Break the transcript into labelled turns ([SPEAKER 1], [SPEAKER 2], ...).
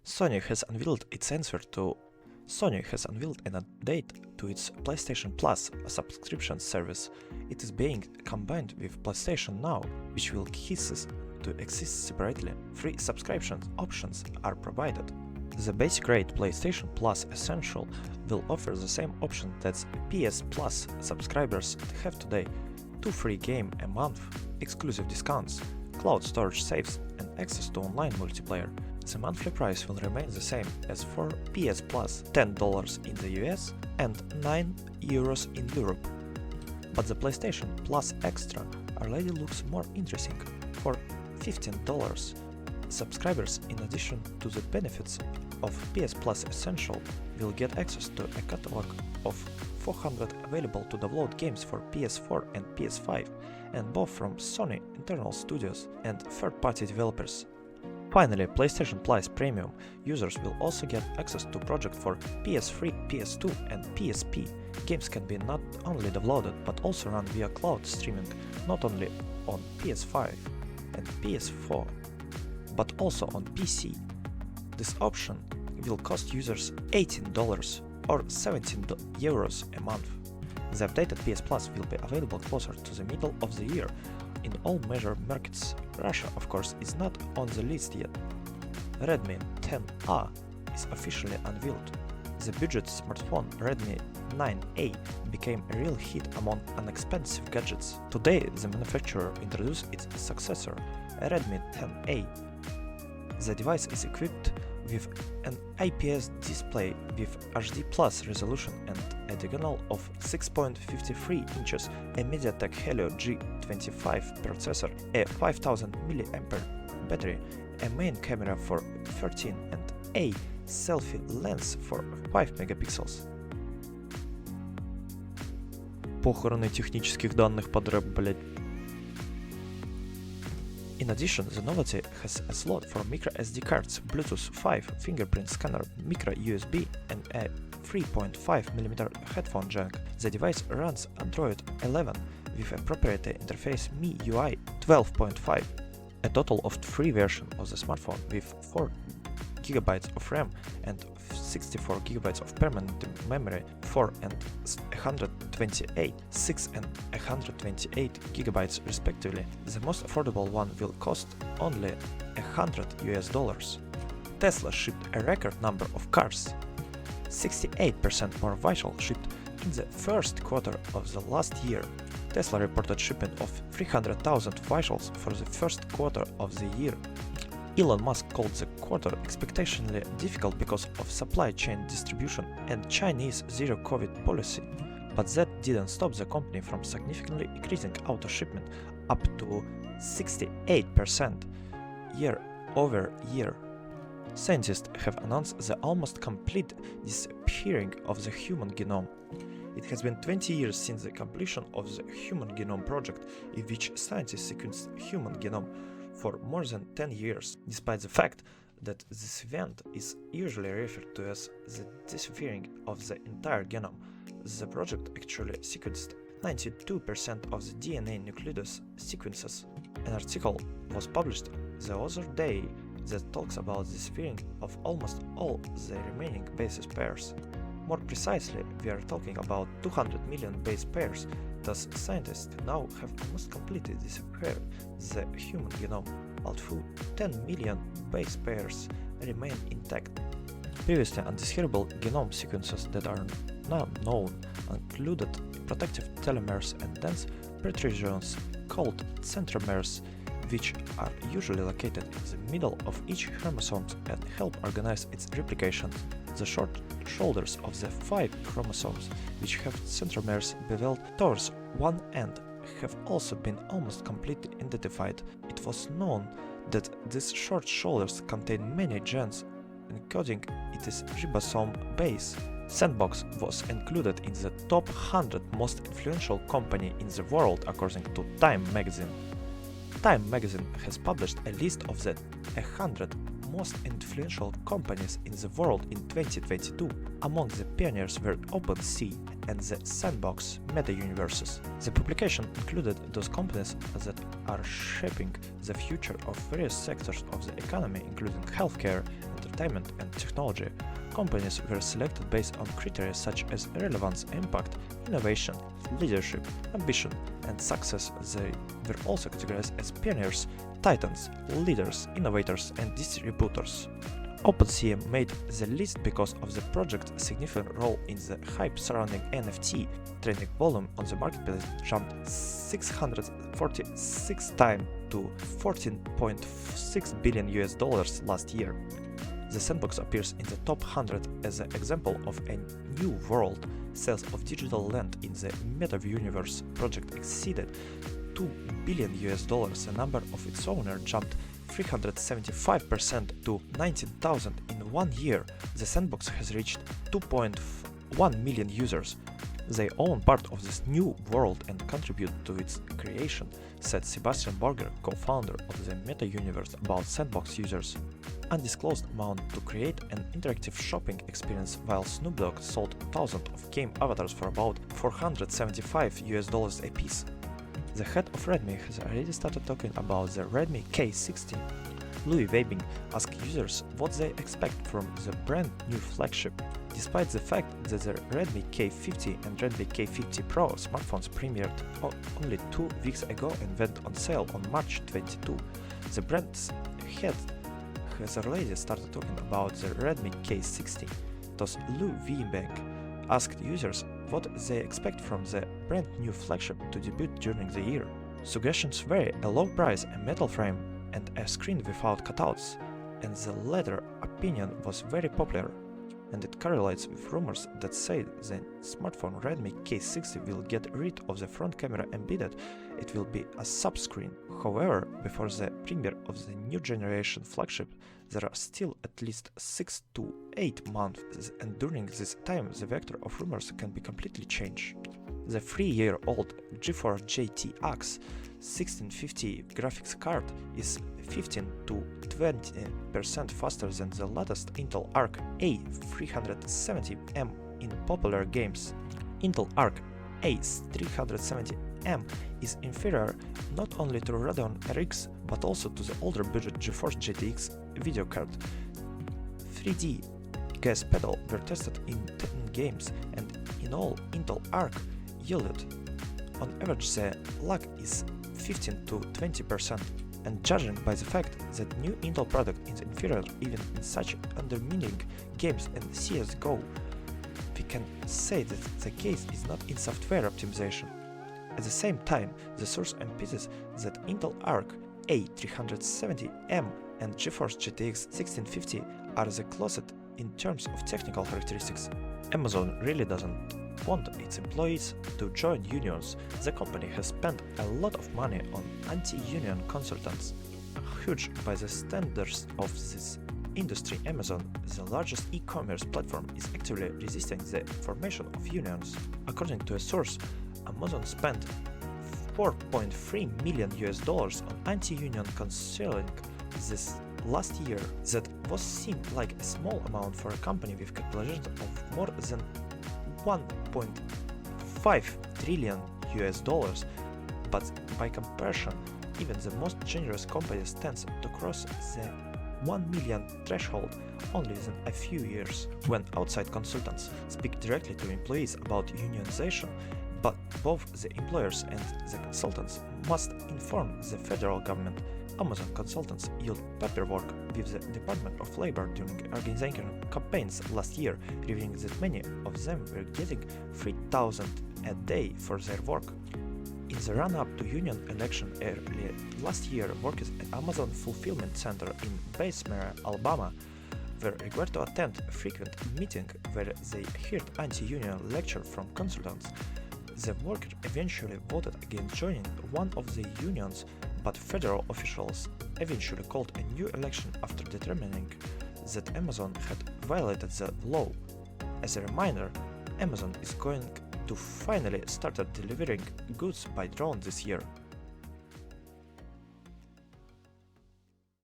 [SPEAKER 1] Sony has unveiled an update to its PlayStation Plus subscription service. It is being combined with PlayStation Now, which will cease to exist separately. Free subscription options are provided. The basic rate PlayStation Plus Essential will offer the same option that PS Plus subscribers have today: 2 free games a month, exclusive discounts, cloud storage saves, and access to online multiplayer. The monthly price will remain the same as for PS Plus, $10 in the US and €9 in Europe. But the PlayStation Plus Extra already looks more interesting. For $15, subscribers, in addition to the benefits of PS Plus Essential, will get access to a catalog of 400 available to download games for PS4 and PS5, and both from Sony internal studios and third-party developers. Finally, PlayStation Plus Premium users will also get access to projects for PS3, PS2 and PSP. Games can be not only downloaded but also run via cloud streaming, not only on PS5 and PS4, but also on PC. This option will cost users $18 or €17 a month. The updated PS Plus will be available closer to the middle of the year in all major markets. Russia, of course, is not on the list yet. Redmi 10A is officially unveiled. The budget smartphone Redmi 9A became a real hit among inexpensive gadgets. Today, the manufacturer introduced its successor, a Redmi 10A. The device is equipped with an IPS display with HD Plus resolution and a diagonal of 6.53 inches, a MediaTek Helio G25 processor, a 5000 mAh battery, a main camera for 13 and a selfie lens for 5 megapixels. Похороны технических данных под рэп, блять. In addition, the novelty has a slot for micro SD cards, Bluetooth 5 fingerprint scanner, micro USB, and a 3.5mm headphone jack. The device runs Android 11 with a proprietary interface MIUI 12.5. A total of 3 versions of the smartphone with 4GB of RAM and 64GB of permanent memory, 4 and 128, 6 and 128GB respectively. The most affordable one will cost only $100. Tesla shipped a record number of cars. 68% more vehicles shipped in the first quarter of the last year. Tesla reported shipment of 300,000 vehicles for the first quarter of the year. Elon Musk called the quarter expectationally difficult because of supply chain distribution and Chinese zero-COVID policy, but that didn't stop the company from significantly increasing auto shipment up to 68% year over year. Scientists have announced the almost complete disappearing of the human genome. It has been 20 years since the completion of the Human Genome Project, in which scientists sequenced human genome for more than 10 years, despite the fact that this event is usually referred to as the disappearing of the entire genome. The project actually sequenced 92% of the DNA nucleus sequences. An article was published the other day that talks about the disappearing of almost all the remaining basis pairs. More precisely, we are talking about 200 million base pairs. Thus, scientists now have almost completely disappeared the human genome, although 10 million base pairs remain intact. Previously undiscoverable genome sequences that are now known included protective telomeres and dense protrusions called centromeres, which are usually located in the middle of each chromosome and help organize its replication. The short shoulders of the 5 chromosomes, which have centromeres beveled towards one end, have also been almost completely identified. It was known that these short shoulders contain many genes encoding its ribosome base. Sandbox was included in the top 100 most influential company in the world according to Time magazine. Time magazine has published a list of the 100 most influential companies in the world in 2022. Among the pioneers were OpenSea and the Sandbox meta-universes. The publication included those companies that are shaping the future of various sectors of the economy, including healthcare, entertainment and technology. Companies were selected based on criteria such as relevance, impact, innovation, leadership, ambition, and success. They were also categorized as pioneers, titans, leaders, innovators, and distributors. OpenSea made the list because of the project's significant role in the hype surrounding NFT. Trading volume on the marketplace jumped 646 times to $14.6 billion last year. The sandbox appears in the top 100 as an example of a new world. Sales of digital land in the Meta-Universe project exceeded $2 billion. The number of its owners jumped 375% to 19,000 in 1 year. The sandbox has reached 2.1 million users. They own part of this new world and contribute to its creation, said Sebastian Borger, co-founder of the Meta-Universe, about sandbox users. Undisclosed amount to create an interactive shopping experience, while Snoop Dogg sold thousands of game avatars for about $475 a piece. The head of Redmi has already started talking about the Redmi K60. Louis Weibing asked users what they expect from the brand new flagship. Despite the fact that the Redmi K50 and Redmi K50 Pro smartphones premiered only 2 weeks ago and went on sale on March 22, the brand's head has already started talking about the Redmi K60. Thus, Louis Weibing asked users what they expect from the brand new flagship to debut during the year. Suggestions vary: a low price, a metal frame, and a screen without cutouts, and the latter opinion was very popular, and it correlates with rumors that say the smartphone Redmi K60 will get rid of the front camera embedded. It will be a sub-screen. However, before the premiere of the new generation flagship, there are still at least 6 to 8 months, and during this time the vector of rumors can be completely changed. The 3-year-old GeForce GTX 1650 graphics card is 15 to 20% faster than the latest Intel Arc A370M in popular games. Intel Arc A370M is inferior not only to Radeon RX but also to the older budget GeForce GTX video card. 3D gas pedal were tested in 10 games, and in all Intel Arc yielded on average the lag is 15 to 20%, and judging by the fact that new Intel product is inferior even in such underwhelming games as CSGO, we can say that the case is not in software optimization. At the same time, the source emphasizes that Intel Arc A370M and GeForce GTX 1650 are the closest in terms of technical characteristics. Amazon really doesn't want its employees to join unions. The company has spent a lot of money on anti-union consultants. Huge by the standards of this industry, Amazon, the largest e-commerce platform, is actively resisting the formation of unions. According to a source, Amazon spent $4.3 million on anti-union counseling this last year. That was seemed like a small amount for a company with capitalization of more than $1.5 trillion, but by comparison, even the most generous company stands to cross the 1 million threshold only within a few years. When outside consultants speak directly to employees about unionization, but both the employers and the consultants must inform the federal government. Amazon consultants yield paperwork with the Department of Labor during organizing campaigns last year, revealing that many of them were getting $3,000 a day for their work. In the run-up to union election early last year, workers at Amazon Fulfillment Center in Bessemer, Alabama, were required to attend a frequent meeting where they heard anti-union lecture from consultants. The workers eventually voted against joining one of the unions, but federal officials eventually called a new election after determining that Amazon had violated the law. As a reminder, Amazon is going to finally start delivering goods by drone this year.